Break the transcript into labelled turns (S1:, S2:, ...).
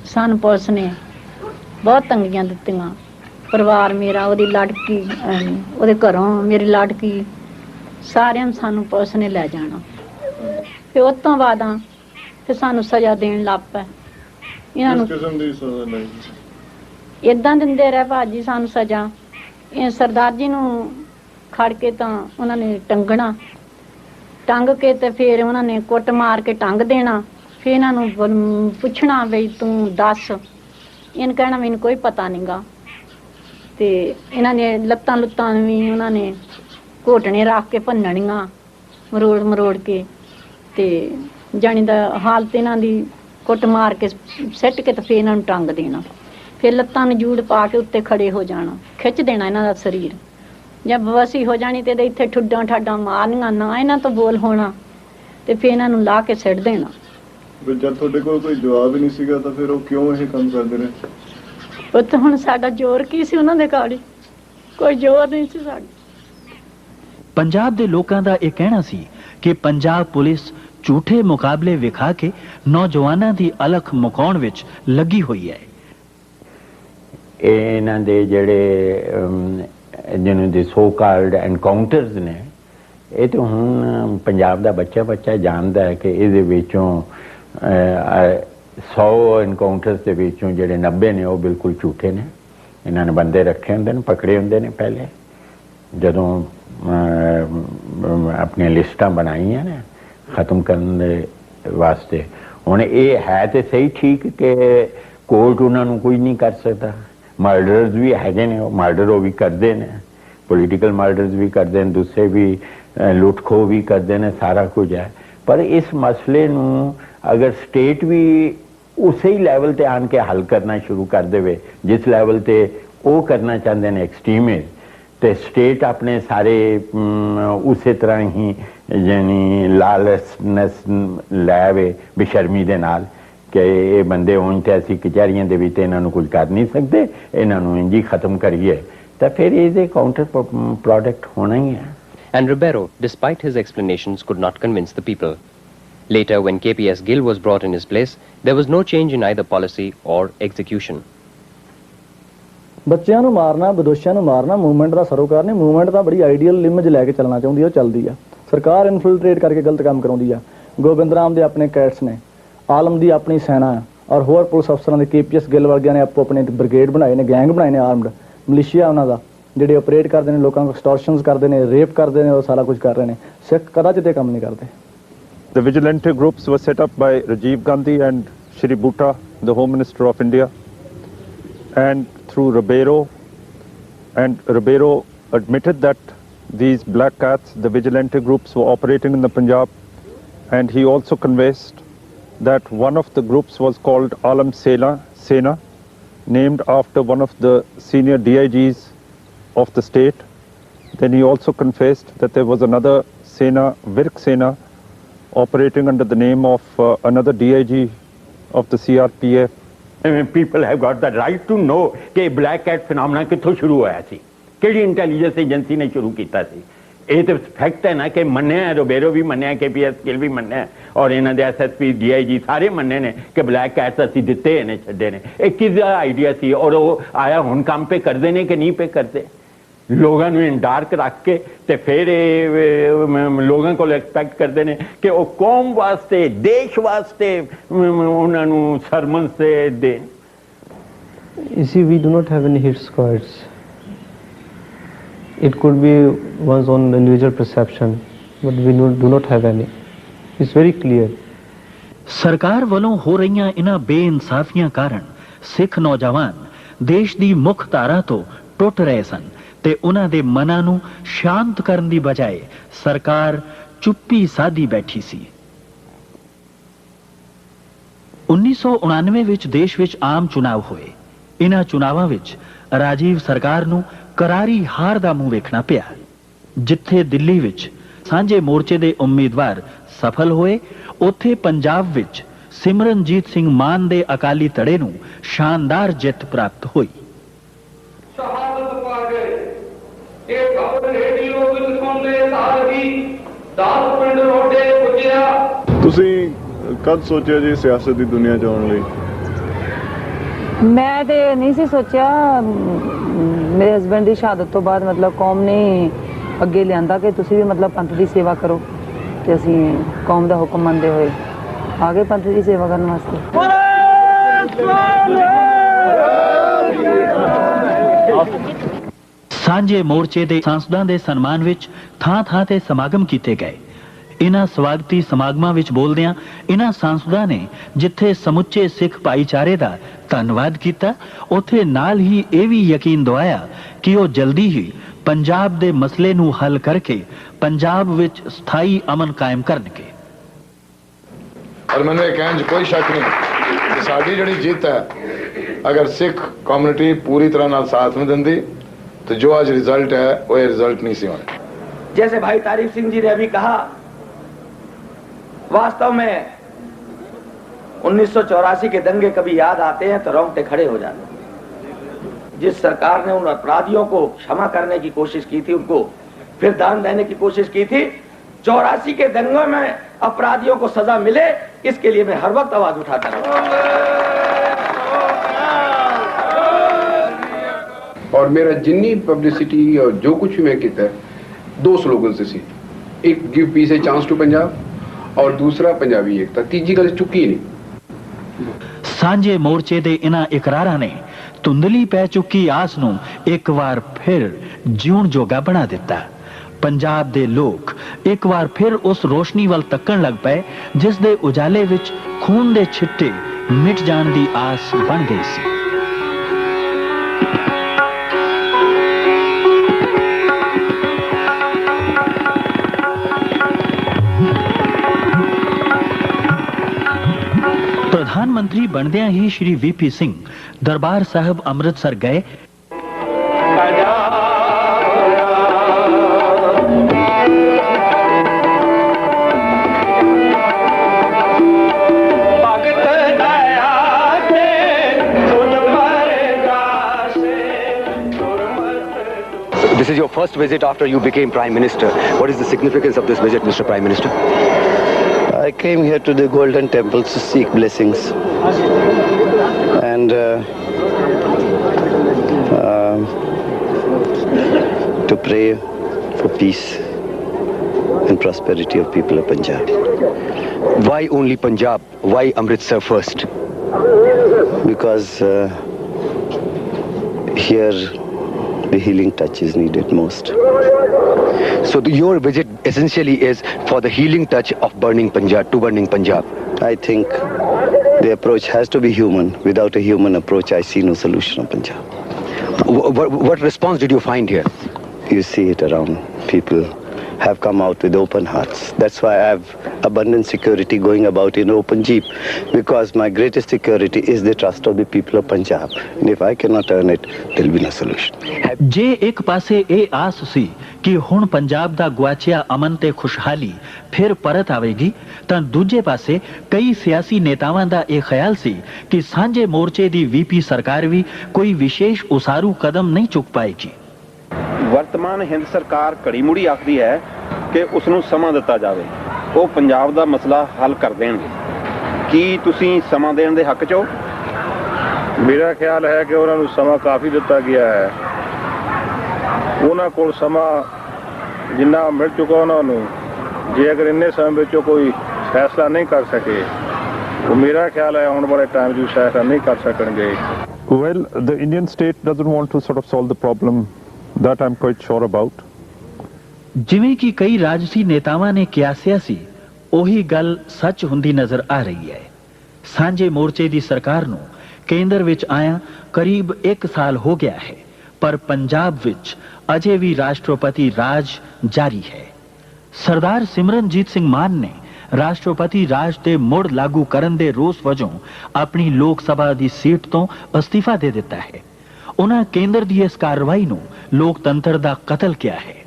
S1: सानू पुलिस ने बहुत तंगियां दित्तियां। परिवार मेरा, ओदी लाड़की, ओदे घरों मेरी लाड़की, सारियां सानू पुलिस ने लै जाना। फिर उस तो बाद फिर सानू सज़ा देन लग पे। इदां दिंदे रहे भाजी सानू सज़ा। सरदार जी नू खड़ के तो उन्होंने टंगना, टंग के तो फिर उन्होंने कुट मार के टंग देना। फिर इन्हों पुछना बई तू दस, इन कहना मैनू कोई पता नहीं गा। तो इन्होंने लत्तां लुत्तां भी उन्होंने घोटने रख के भन्ननियां मरोड़ मरोड़ के। तो जानी दा हालत इन्हां दी कुट मार के सिट के तो फिर इन्हों टंग देना। फिर लत्तां नजूड़ पा के उत्ते खड़े हो जाना, खिच देना इन्हां दा शरीर। जब बसी हो जानी तो इत्थे ठुड्डां ठाड्डां मारनियां, ना इन्हां तो बोल होना, तो फिर इन्हां नूं ला के सिट देना।
S2: जब तुहाडे कोल कोई जवाब ही नहीं सीगा तो फिर वो क्यों ये काम करदे रहे?
S1: पुत्त हुण साडा जोर की सी, उन्हां दे गाड़ी कोई जोर नहीं सी साडा।
S3: पंजाब दे लोकां दा इह कहना सी कि पंजाब पुलिस झूठे मुकाबले विखा के नौजवानां दी अलख मुकाउण विच लगी हुई है।
S4: इन्हां दे जिहड़े जिन्हों दे सो कॉल्ड एनकाउंटर्स ने, ये तो हुण पंजाब दा बच्चा बच्चा जानदा है कि इहदे विचों 100 एनकाउंटर्स के विचों जिहड़े 90 ने वो बिल्कुल झूठे ने। इन्होंने बंदे रखे होंदे ने, पकड़े होंदे ने पहले जदों अपनी लिस्टां बनाईयां ने खत्म करने वास्ते। हुण ये है तो सही ठीक कि कोर्ट उन्होंने कुछ नहीं कर सकता। मर्डरर्स भी हैगे ने, मर्डर वो भी करते हैं, पोलिटिकल मर्डरस भी करते हैं, दूसरे भी लुट खो भी करते हैं, सारा कुछ है। पर इस मसले नूं अगर स्टेट भी उस ही लैवल ते आन के हल करना शुरू कर दे जिस लैवल ते वो करना चाहते हैं एक्सट्रीमिस्ट, तो स्टेट अपने सारे उस तरह ही यानी लालसनेस लैवे बेशर्मी दे नाल कि ये बंदे हों तो असी कचहरियों के भी इन्हों कुछ कर नहीं सकते, इन्हों इंज ही खत्म करिए, तो फिर ये काउंटर प्रोडक्ट होना ही है।
S5: And Ribeiro, despite his explanations, could not convince the people. Later, when KPS Gill was brought in his place, there was no change in either policy or execution.
S6: बच्चों को मारना, बदोशियों को मारना मूवमेंट का सरोकार नहीं। मूवमेंट का बड़ी आइडियल इमेज लैके चलना चाहती है, चलती है। सरकार इनफिल्ट्रेट करके गलत काम कराती है। गोबिंद राम के अपने कैट्स ने, आलम की अपनी सेना और होर पुलिस अफसरों के KPS गिल वर्गिया ने आपको अपने ब्रिगेड बनाए ने, गैंग बनाए ने, आर्मड मलिशिया उन्होंने ਜਿਹੜੇ ऑपरेट करते हैं, लोगों को एक्सटॉर्शनस करते हैं, रेप करते हैं और सारा कुछ कर रहे हैं। सिख कदाचित काम नहीं करते।
S7: The vigilante groups were set up by Rajiv Gandhi and Shri Bhutta, the Home Minister of India, and through Ribeiro. And Ribeiro admitted that these black cats, the vigilante groups, were operating in the Punjab, and he also confessed that one of the groups was called Alam Sena, named after one of the senior DIGs of the state. Then he also confessed that there was another Sena, Virk Sena, operating under the name of another DIG of the CRPF.
S4: People have got the right to know कि black cat phenomena कित्थों शुरू होया सी, केड़ी intelligence agency ने शुरू कीता सी। ये तो fact है ना कि मन्ने है, रोबेरो भी मन्ने है, KPS गिल भी मन्ने है और इन्होंने SSP DIG सारे मन्ने ने कि ब्लैक कैट्स असी दिते ने छड्डे ने। एक किस आइडिया सी और वो आया हुण काम पे करते ने कि नहीं पे करते, लोगों को इन डार्क रख के ते फिर लोगों को एक्सपैक्ट करते हैं कि वो कौम वास्ते, देश वास्ते उन्होंने सरमन से दें।
S8: You see, we do not have any hit squads. It could be one's own individual perception, but we do not have any. It's very clear.
S3: सरकार वालों हो रही इन्हां बेइंसाफियां कारण सिख नौजवान देश की मुख धारा तो टुट रहे सन ते उन्हां दे मनां नूं शांत करन दी बजाए सरकार चुप्पी साधी बैठी सी। 1999 विच देश विच आम चुनाव होए। इन्हां चुनावां विच राजीव सरकार नूं करारी हार दा मूंह वेखना पिया। जिथे दिल्ली विच सांझे मोर्चे दे उम्मीदवार सफल होए, उत्थे पंजाब विच सिमरनजीत सिंह मान दे अकाली धड़े नूं शानदार जित प्राप्त हुई।
S2: ਤੁਸੀਂ ਕਦ ਸੋਚਿਆ ਜੀ ਸਿਆਸਤ ਦੀ ਦੁਨੀਆ 'ਚ ਆਉਣ ਲਈ?
S9: ਮੈਂ ਤੇ ਨਹੀਂ ਸੀ ਸੋਚਿਆ, ਮੇਰੇ ਹਸਬੰਡ ਦੀ ਸ਼ਹਾਦਤ ਤੋਂ ਬਾਅਦ ਮਤਲਬ ਕੌਮ ਨੇ ਅੱਗੇ ਲਿਆਂਦਾ ਕਿ ਤੁਸੀਂ ਵੀ ਮਤਲਬ ਪੰਥ ਦੀ ਸੇਵਾ ਕਰੋ, ਤੇ ਅਸੀਂ ਕੌਮ ਦਾ ਹੁਕਮ ਮੰਨਦੇ ਹੋਏ ਆ ਗਏ ਪੰਥ ਦੀ ਸੇਵਾ ਕਰਨ ਵਾਸਤੇ।
S3: ਸਾਂਝੇ ਮੋਰਚੇ ਦੇ ਸਾਂਸਦਾਂ ਦੇ ਸਨਮਾਨ ਵਿੱਚ ਥਾਂ-ਥਾਂ ਤੇ ਸਮਾਗਮ ਕੀਤੇ ਗਏ। ਇਨ੍ਹਾਂ ਸਵਾਗਤੀ ਸਮਾਗਮਾਂ ਵਿੱਚ ਬੋਲਦਿਆਂ ਇਨ੍ਹਾਂ ਸਾਂਸਦਾਂ ਨੇ ਜਿੱਥੇ ਸਮੁੱਚੇ ਸਿੱਖ ਭਾਈਚਾਰੇ ਦਾ ਧੰਨਵਾਦ ਕੀਤਾ, ਉੱਥੇ ਨਾਲ ਹੀ ਇਹ ਵੀ ਯਕੀਨ ਦਿਵਾਇਆ ਕਿ ਉਹ ਜਲਦੀ ਹੀ ਪੰਜਾਬ ਦੇ ਮਸਲੇ ਨੂੰ ਹੱਲ ਕਰਕੇ ਪੰਜਾਬ ਵਿੱਚ ਸਥਾਈ ਅਮਨ ਕਾਇਮ ਕਰਨਗੇ।
S10: और मैंने कहने च कोई शक नहीं कि साडी जिहड़ी जित है, अगर सिख कम्युनिटी पूरी तरह नाल साथ में दिंदी तो जो आज रिजल्ट है वो ये रिजल्ट नहीं सी होना।
S11: जैसे भाई तारीफ सिंह जी ने अभी कहा, वास्तव में 1984 के दंगे कभी याद आते हैं तो रोंगटे खड़े हो जाते हैं। जिस सरकार ने उन अपराधियों को क्षमा करने की कोशिश की थी, उनको फिर दान देने की कोशिश की थी, 84 के दंगों में अपराधियों को सजा मिले, इसके लिए मैं हर वक्त आवाज उठाता रहूं।
S12: और मेरा जिन्नी पब्लिसिटी और जो कुछ भी मैं किया है, दो स्लोगन से सी, एक give peace a chance to Punjab और दूसरा पंजाबी एकता, तीजी गल चुकी नहीं।
S3: ਸਾਂਝੇ ਮੋਰਚੇ ਦੇ ਇਨ੍ਹਾਂ ਇਕਰਾਰਾਂ ਨੇ ਧੁੰਦਲੀ ਪੈ ਚੁੱਕੀ ਆਸ ਨੂੰ ਇੱਕ ਵਾਰ ਫਿਰ ਜਿਉਣ ਜੋਗਾ ਬਣਾ ਦਿੱਤਾ। ਪੰਜਾਬ ਦੇ ਲੋਕ ਇੱਕ ਵਾਰ ਫਿਰ ਉਸ ਰੋਸ਼ਨੀ ਵੱਲ ਤੱਕਣ ਲੱਗ ਪਏ ਜਿਸ ਦੇ ਉਜਾਲੇ ਵਿੱਚ ਖੂਨ ਦੇ ਛਿੱਟੇ ਮਿਟ ਜਾਣ ਦੀ ਆਸ ਬਣ ਗਈ ਸੀ। प्रधानमंत्री बनदियां ही श्री वीपी सिंह दरबार साहब अमृतसर गए।
S13: This is your first visit after you became Prime Minister. What is the significance of this visit, Mr. Prime Minister?
S14: I came here to the Golden Temple to seek blessings and to pray for peace and prosperity of people of Punjab.
S13: Why only Punjab? Why Amritsar first?
S14: Because here the healing touch is needed most.
S13: So your visit essentially is for the healing touch of burning Punjab, to burning Punjab.
S14: I think the approach has to be human. Without a human approach, I see no solution of Punjab.
S13: What response did you find here?
S14: You see it around. People have come out with open hearts. That's why I have abundant security going about in open jeep, because my greatest security is the trust of the people of Punjab. And if I cannot earn it, there will be no solution.
S3: ਜੇ ਇੱਕ ਪਾਸੇ ਇਹ ਆਸ ਸੀ ਕਿ ਹੁਣ ਪੰਜਾਬ ਦਾ ਗੁਆਚਿਆ ਅਮਨ ਤੇ ਖੁਸ਼ਹਾਲੀ ਫਿਰ ਪਰਤ ਆਵੇਗੀ, ਤਾਂ ਦੂਜੇ ਪਾਸੇ ਕਈ ਸਿਆਸੀ ਨੇਤਾਵਾਂ ਦਾ ਇਹ ਖਿਆਲ ਸੀ ਕਿ ਸਾਂਝੇ ਮੋਰਚੇ ਦੀ ਵੀਪੀ ਸਰਕਾਰ ਵੀ ਕੋਈ ਵਿਸ਼ੇਸ਼ ਉਸਾਰੂ ਕਦਮ ਨਹੀਂ ਚੁੱਕ ਪਾਏਗੀ।
S7: ਵਰਤਮਾਨ ਹਿੰਦ ਸਰਕਾਰ ਘੜੀ ਮੁੜੀ ਆਖਦੀ ਹੈ ਕਿ ਉਸ ਨੂੰ ਸਮਾਂ ਦਿੱਤਾ ਜਾਵੇ, ਉਹ ਪੰਜਾਬ ਦਾ ਮਸਲਾ ਹੱਲ ਕਰ ਦੇਣਗੇ। ਕੀ ਤੁਸੀਂ ਸਮਾਂ ਦੇਣ ਦੇ ਹੱਕ 'ਚ ਹੋ?
S2: ਮੇਰਾ ਖਿਆਲ ਹੈ ਕਿ ਉਹਨਾਂ ਨੂੰ ਸਮਾਂ ਕਾਫੀ ਦਿੱਤਾ ਗਿਆ ਹੈ। ਉਹਨਾਂ ਕੋਲ ਸਮਾਂ ਜਿੰਨਾ ਮਿਲ ਚੁੱਕਾ ਉਹਨਾਂ ਨੂੰ, ਜੇ ਅਗਰ ਇੰਨੇ ਸਮੇਂ ਵਿੱਚ ਕੋਈ ਫੈਸਲਾ ਨਹੀਂ ਕਰ ਸਕੇ, ਉਹ ਮੇਰਾ ਖਿਆਲ ਹੈ ਆਉਣ ਵਾਲੇ ਟਾਈਮ 'ਚ ਫੈਸਲਾ ਨਹੀਂ ਕਰ ਸਕਣਗੇ।
S7: Well, the Indian state doesn't want to sort of solve the problem. That I'm quite sure about.
S3: ਜਿਵੇਂ ਕਿ ਕਈ ਰਾਜਸੀ ਨੇਤਾਵਾਂ ਨੇ ਕਿਆਸਿਆ ਸੀ, ਉਹੀ ਗੱਲ ਸੱਚ ਹੁੰਦੀ ਨਜ਼ਰ ਆ ਰਹੀ ਹੈ। ਸਾਂਝੇ ਮੋਰਚੇ ਦੀ ਸਰਕਾਰ ਨੂੰ ਕੇਂਦਰ ਵਿੱਚ ਆਇਆ ਕਰੀਬ 1 ਸਾਲ ਹੋ ਗਿਆ ਹੈ, ਪਰ ਪੰਜਾਬ ਵਿੱਚ ਅਜੇ ਵੀ ਰਾਸ਼ਟਰਪਤੀ ਰਾਜ ਜਾਰੀ ਹੈ। ਸਰਦਾਰ ਸਿਮਰਨਜੀਤ ਸਿੰਘ ਮਾਨ ਨੇ ਰਾਸ਼ਟਰਪਤੀ ਰਾਜ ਦੇ ਮੁੜ ਲਾਗੂ ਕਰਨ ਦੇ ਰੋਸ ਵਜੋਂ ਆਪਣੀ ਲੋਕ ਸਭਾ ਦੀ ਸੀਟ ਤੋਂ ਅਸਤੀਫਾ ਦੇ ਦਿੱਤਾ ਹੈ। ਉਹਨਾਂ ਕੇਂਦਰ ਦੀ ਇਸ ਕਾਰਵਾਈ ਨੂੰ ਲੋਕਤੰਤਰ ਦਾ ਕਤਲ ਕਿਹਾ ਹੈ।